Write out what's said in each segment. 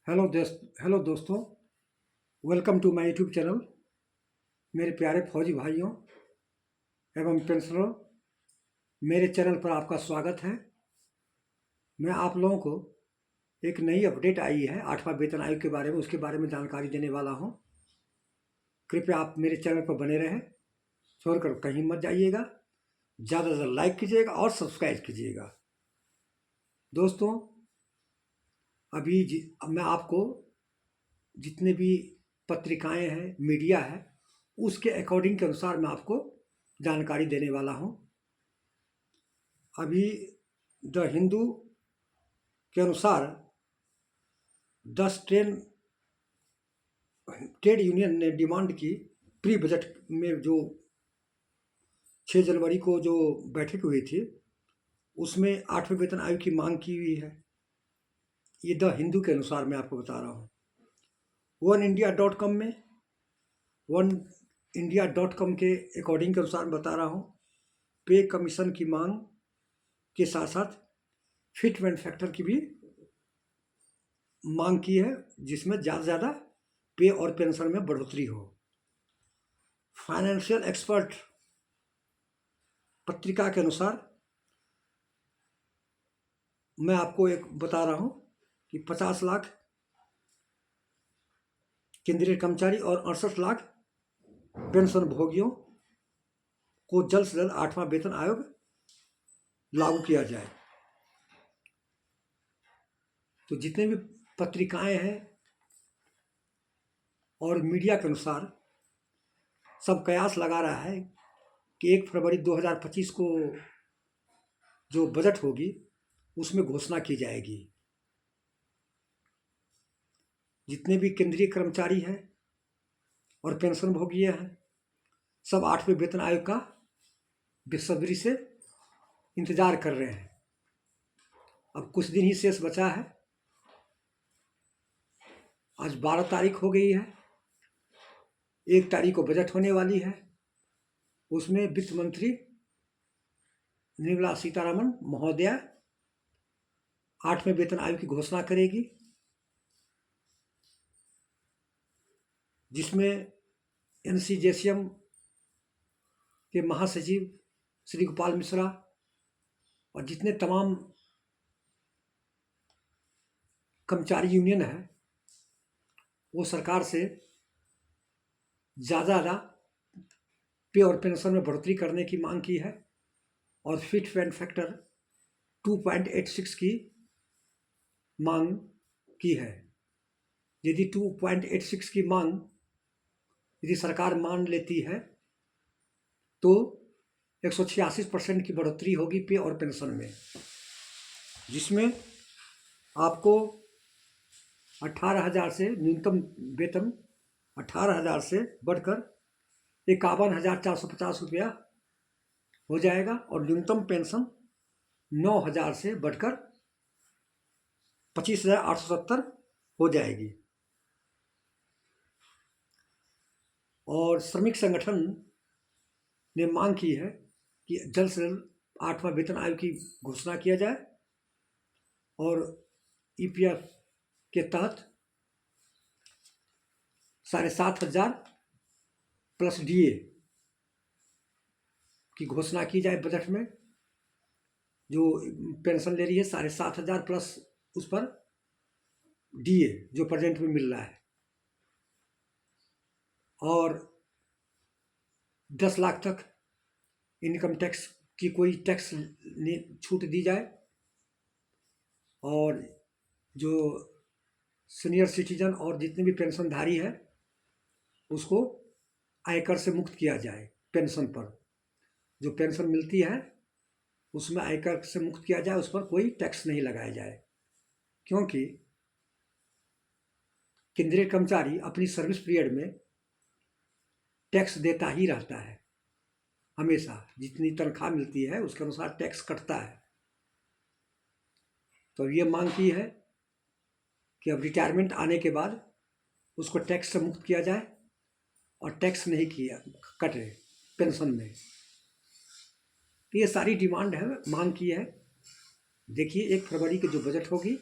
Hello दोस्तों। Welcome to my YouTube channel. मेरे प्यारे फौजी भाइयों एवं पेंशनरों, मेरे चैनल पर आपका स्वागत है। मैं आप लोगों को एक नई अपडेट आई है 8वां वेतन आयोग के बारे में, उसके बारे में जानकारी देने वाला हूं। कृपया आप मेरे चैनल पर बने रहें, छोड़कर कहीं मत जाइएगा। ज़्यादा से ज़्यादा लाइक कीजिएगा और सब्सक्राइब कीजिएगा। दोस्तों, अब मैं आपको जितने भी पत्रिकाएं हैं, मीडिया है, उसके अकॉर्डिंग के अनुसार मैं आपको जानकारी देने वाला हूं। अभी द हिंदू के अनुसार 10 ट्रेड यूनियन ने डिमांड की, प्री बजट में जो 6 जनवरी को जो बैठक हुई थी, उसमें 8वें वेतन आयोग की मांग की हुई है। ये द हिंदू के अनुसार मैं आपको बता रहा हूँ। वन इंडिया डॉट कॉम के अकॉर्डिंग के अनुसार बता रहा हूँ। पे कमीशन की मांग के साथ साथ फिटमेंट फैक्टर की भी मांग की है, जिसमें ज़्यादा से ज़्यादा पे और पेंशन में बढ़ोतरी हो। फाइनेंशियल एक्सपर्ट पत्रिका के अनुसार मैं आपको एक बता रहा हूँ कि 50 लाख केंद्रीय कर्मचारी और 68 लाख पेंशन भोगियों को जल्द से जल्द 8वां वेतन आयोग लागू किया जाए। तो जितने भी पत्रिकाएं हैं और मीडिया के अनुसार सब कयास लगा रहा है कि 1 फरवरी 2025 को जो बजट होगी उसमें घोषणा की जाएगी। जितने भी केंद्रीय कर्मचारी हैं और पेंशन भोगी हैं, सब 8वें वेतन आयोग का बेसब्री से इंतजार कर रहे हैं। अब कुछ दिन ही शेष बचा है। आज 12 तारीख हो गई है। 1 तारीख को बजट होने वाली है। उसमें वित्त मंत्री निर्मला सीतारमण महोदया 8वें वेतन आयोग की घोषणा करेगी, जिसमें NCJCM के महासचिव श्री गोपाल मिश्रा और जितने तमाम कर्मचारी यूनियन है, वो सरकार से ज़्यादा पे और पेंशन में बढ़ोतरी करने की मांग की है और फिटमेंट फैक्टर 2.86 की मांग की है। यदि 2.86 की मांग यदि सरकार मान लेती है तो 186% की बढ़ोतरी होगी पे और पेंशन में, जिसमें आपको 18,000 से न्यूनतम वेतन 18,000 से बढ़कर 51,450 रुपया हो जाएगा और न्यूनतम पेंशन 9,000 से बढ़कर 25,870 हो जाएगी। और श्रमिक संगठन ने मांग की है कि जल्द से जल्द 8वां वेतन आयोग की घोषणा किया जाए और EPF के तहत 7,500 प्लस DA की घोषणा की जाए। बजट में जो पेंशन ले रही है 7,500 प्लस उस पर DA जो प्रेजेंट में मिल रहा है, और 10 लाख तक इनकम टैक्स की कोई टैक्स छूट दी जाए, और जो सीनियर सिटीजन और जितने भी पेंशनधारी है उसको आयकर से मुक्त किया जाए। पेंशन पर जो पेंशन मिलती है उसमें आयकर से मुक्त किया जाए, उस पर कोई टैक्स नहीं लगाया जाए, क्योंकि केंद्रीय कर्मचारी अपनी सर्विस पीरियड में टैक्स देता ही रहता है। हमेशा जितनी तनख्वाह मिलती है उसके अनुसार टैक्स कटता है। तो ये मांग की है कि अब रिटायरमेंट आने के बाद उसको टैक्स से मुक्त किया जाए और टैक्स नहीं किया कटे पेंशन में। तो ये सारी डिमांड है, मांग की है। देखिए 1 फरवरी की जो बजट होगी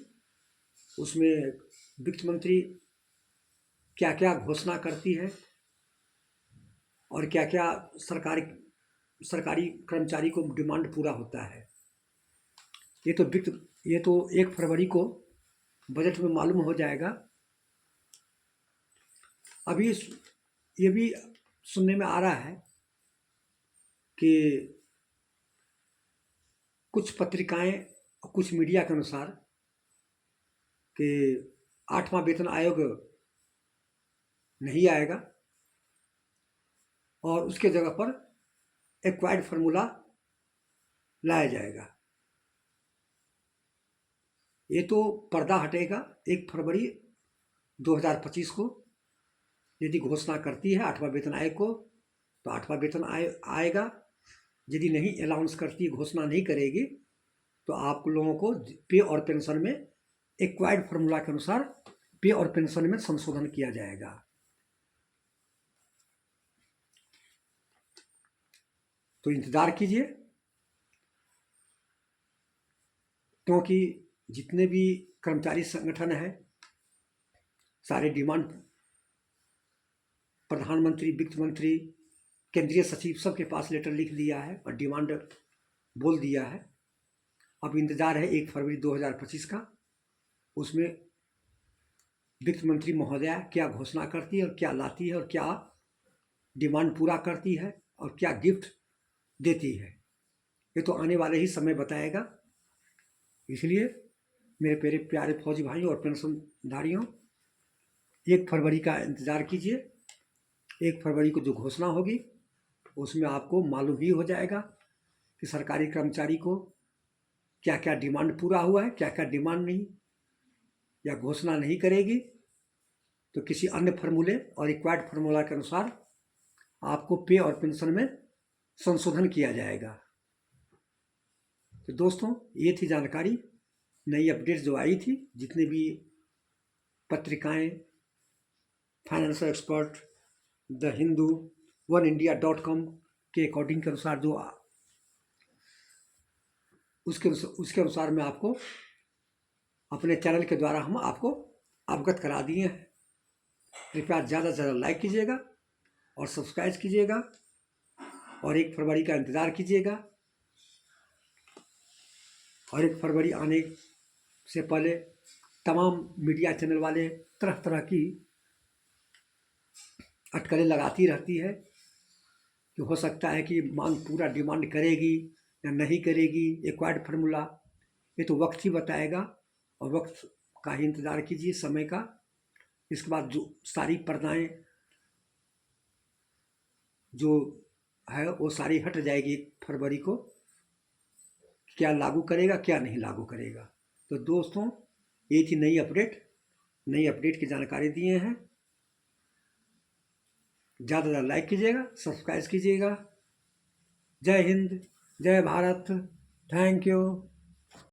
उसमें वित्त मंत्री क्या क्या घोषणा करती है और क्या क्या सरकारी सरकारी कर्मचारी को डिमांड पूरा होता है। ये तो 1 फरवरी को बजट में मालूम हो जाएगा। अभी ये भी सुनने में आ रहा है कि कुछ पत्रिकाएं और कुछ मीडिया के अनुसार कि 8वां वेतन आयोग नहीं आएगा और उसके जगह पर एक्वायर्ड फार्मूला लाया जाएगा। ये तो पर्दा हटेगा 1 फरवरी 2025 को। यदि घोषणा करती है 8वां वेतन आयोग को तो 8वां वेतन आएगा। यदि नहीं अनाउंस करती, घोषणा नहीं करेगी, तो आप लोगों को पे और पेंशन में एक्वायर्ड फार्मूला के अनुसार पे और पेंशन में संशोधन किया जाएगा। तो इंतज़ार कीजिए, क्योंकि जितने भी कर्मचारी संगठन हैं सारे डिमांड प्रधानमंत्री, वित्त मंत्री, केंद्रीय सचिव सबके पास लेटर लिख दिया है और डिमांड बोल दिया है। अब इंतज़ार है 1 फरवरी 2025 का। उसमें वित्त मंत्री महोदया क्या घोषणा करती है और क्या लाती है और क्या डिमांड पूरा करती है और क्या गिफ्ट देती है, ये तो आने वाले ही समय बताएगा। इसलिए मेरे प्यारे फौजी भाइयों और पेंशनधारियों, 1 फरवरी का इंतज़ार कीजिए। 1 फरवरी को जो घोषणा होगी उसमें आपको मालूम ही हो जाएगा कि सरकारी कर्मचारी को क्या क्या डिमांड पूरा हुआ है, क्या क्या डिमांड नहीं। या घोषणा नहीं करेगी तो किसी अन्य फार्मूले और रिक्वायर्ड फार्मूला के अनुसार आपको पे और पेंशन में संशोधन किया जाएगा। तो दोस्तों, ये थी जानकारी, नई अपडेट जो आई थी। जितने भी पत्रिकाएं, financial expert, the Hindu, oneindia.com के अकॉर्डिंग के अनुसार जो उसके अनुसार मैं आपको अपने चैनल के द्वारा हम आपको अवगत करा दिए हैं। कृपया ज़्यादा से ज़्यादा लाइक कीजिएगा और सब्सक्राइब कीजिएगा और 1 फरवरी का इंतज़ार कीजिएगा। और 1 फरवरी आने से पहले तमाम मीडिया चैनल वाले तरह तरह की अटकलें लगाती रहती है कि हो सकता है कि मांग पूरा डिमांड करेगी या नहीं करेगी, एक्वायर्ड फार्मूला। ये तो वक्त ही बताएगा और वक्त का ही इंतज़ार कीजिए, समय का। इसके बाद जो सारी पर्दाएं जो है वो सारी हट जाएगी 1 फरवरी को। क्या लागू करेगा, क्या नहीं लागू करेगा। तो दोस्तों, ये थी नई अपडेट की जानकारी दिए हैं। ज़्यादा से ज़्यादा लाइक कीजिएगा, सब्सक्राइब कीजिएगा। जय हिंद, जय भारत, थैंक यू।